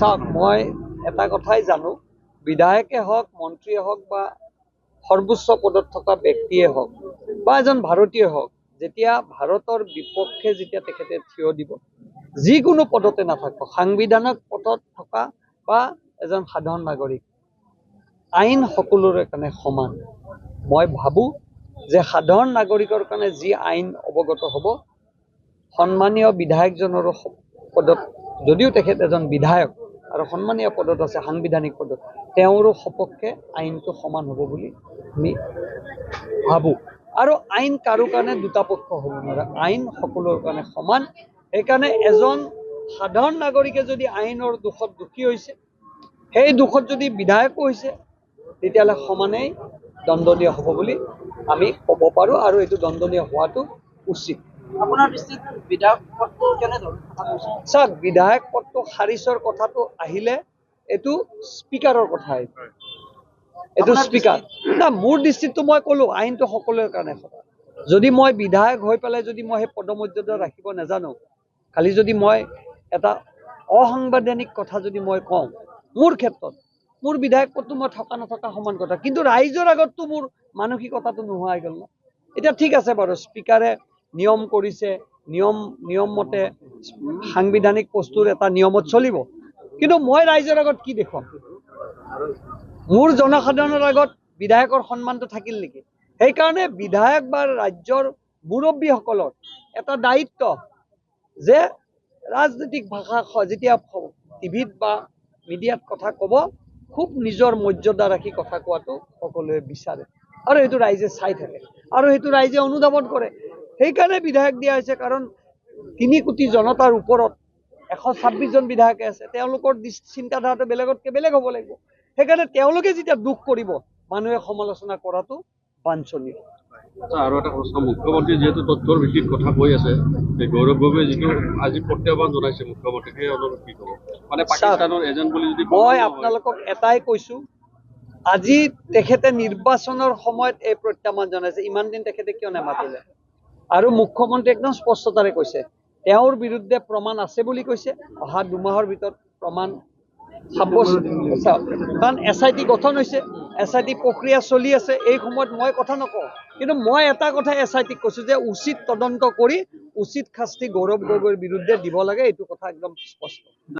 চাওক মই এটা কথাই জানো বিধায়কে হওক মন্ত্ৰীয়ে হওক বা সৰ্বোচ্চ পদত থকা ব্যক্তিয়ে হওক বা এজন ভাৰতীয় হওক যেতিয়া ভাৰতৰ বিপক্ষে যেতিয়া তেখেতে থিয় দিব যিকোনো পদতে নাথাকক সাংবিধানিক পদত থকা বা এজন সাধাৰণ নাগৰিক আইন সকলোৰে কাৰণে সমান মই ভাবো যে সাধাৰণ নাগৰিকৰ কাৰণে যি আইন অৱগত হ'ব সন্মানীয় বিধায়কজনৰো পদত যদিও তেখেত এজন বিধায়ক আৰু সন্মানীয় পদত আছে সাংবিধানিক পদত তেওঁৰো সপক্ষে আইনটো সমান হ'ব বুলি আমি ভাবো আৰু আইন কাৰো কাৰণে দুটা পক্ষ হ'ব নোৱাৰে আইন সকলোৰ কাৰণে সমান সেইকাৰণে এজন সাধাৰণ নাগৰিকে যদি আইনৰ দোষত দোষী হৈছে সেই দোষত যদি বিধায়কো হৈছে তেতিয়াহ'লে সমানেই দণ্ডনীয় হ'ব বুলি আমি ক'ব পাৰোঁ আৰু এইটো দণ্ডনীয় হোৱাটো উচিত আপোনাৰ দৃষ্টিত বিধায়ক পদটো কেনেধৰণৰ কথা কৈছে চাওক বিধায়ক পদটো খাৰিজৰ কথাটো আহিলে এইটো স্পীকাৰৰ কথা এইটো স্পীকাৰ না মোৰ দৃষ্টিতটো মই ক'লো আইনটো সকলোৰে কাৰণে সমান যদি মই বিধায়ক হৈ পেলাই যদি মই সেই পদমৰ্যাদা ৰাখিব নাজানো খালি যদি মই এটা অসাংবিধানিক কথা যদি মই কওঁ মোৰ ক্ষেত্ৰত মোৰ বিধায়ক পদটো মই থকা নথকা সমান কথা কিন্তু ৰাইজৰ আগততো মোৰ মানসিকতাটো নোহোৱা হৈ গ'ল ন এতিয়া ঠিক আছে বাৰু স্পীকাৰে নিয়ম কৰিছে নিয়ম মতে সাংবিধানিক বস্তুৰ এটা নিয়মত চলিব কিন্তু মই ৰাইজৰ আগত কি দেখুৱাম মোৰ জনসাধাৰণৰ আগত বিধায়কৰ সন্মানটো থাকিল নেকি সেইকাৰণে বিধায়ক বা ৰাজ্যৰ মুৰব্বীসকলৰ এটা দায়িত্ব যে ৰাজনৈতিক ভাষা যেতিয়া টিভিত বা মিডিয়াত কথা ক'ব খুব নিজৰ মৰ্যাদা ৰাখি কথা কোৱাটো সকলোৱে বিচাৰে আৰু সেইটো ৰাইজে চাই থাকে আৰু সেইটো ৰাইজে অনুধাৱন কৰে সেইকাৰণে বিধায়ক দিয়া হৈছে কাৰণ 3 কোটি জনতাৰ ওপৰত 126 জন বিধায়কে আছে তেওঁলোকৰ চিন্তাধাৰাটো বেলেগতকৈ বেলেগ হ'ব লাগিব সেইকাৰণে তেওঁলোকে যেতিয়া দুখ কৰিব মানুহে সমালোচনা কৰাটো বাঞ্ছনীয় আৰু এটা প্ৰশ্ন মুখ্যমন্ত্ৰী যেহেতু তথ্যৰ ভিত্তিত কথা কৈ আছে গৌৰৱ গগৈ যিটো আজি প্ৰত্যাহ্বান জনাইছে মুখ্যমন্ত্ৰীক সেই অনুৰোধ কি ক'ব মানে পাকিস্তানৰ এজেণ্ট বুলি যদি মই আপোনালোকক এটাই কৈছো আজি তেখেতে নিৰ্বাচনৰ সময়ত এই প্ৰত্যাহ্বান জনাইছে ইমান দিন তেখেতে কিয় নামাতিলে আৰু মুখ্যমন্ত্ৰী একদম স্পষ্টতাৰে কৈছে তেওঁৰ বিৰুদ্ধে প্ৰমাণ আছে বুলি কৈছে অহা 2 মাহৰ ভিতৰত প্ৰমাণ কাৰণ SIT গঠন হৈছে SIT প্ৰক্ৰিয়া চলি আছে এই সময়ত মই কথা নকওঁ কিন্তু মই এটা কথা SITক কৈছো যে উচিত তদন্ত কৰি উচিত শাস্তি গৌৰৱ গগৈৰ বিৰুদ্ধে দিব লাগে এইটো কথা একদম স্পষ্ট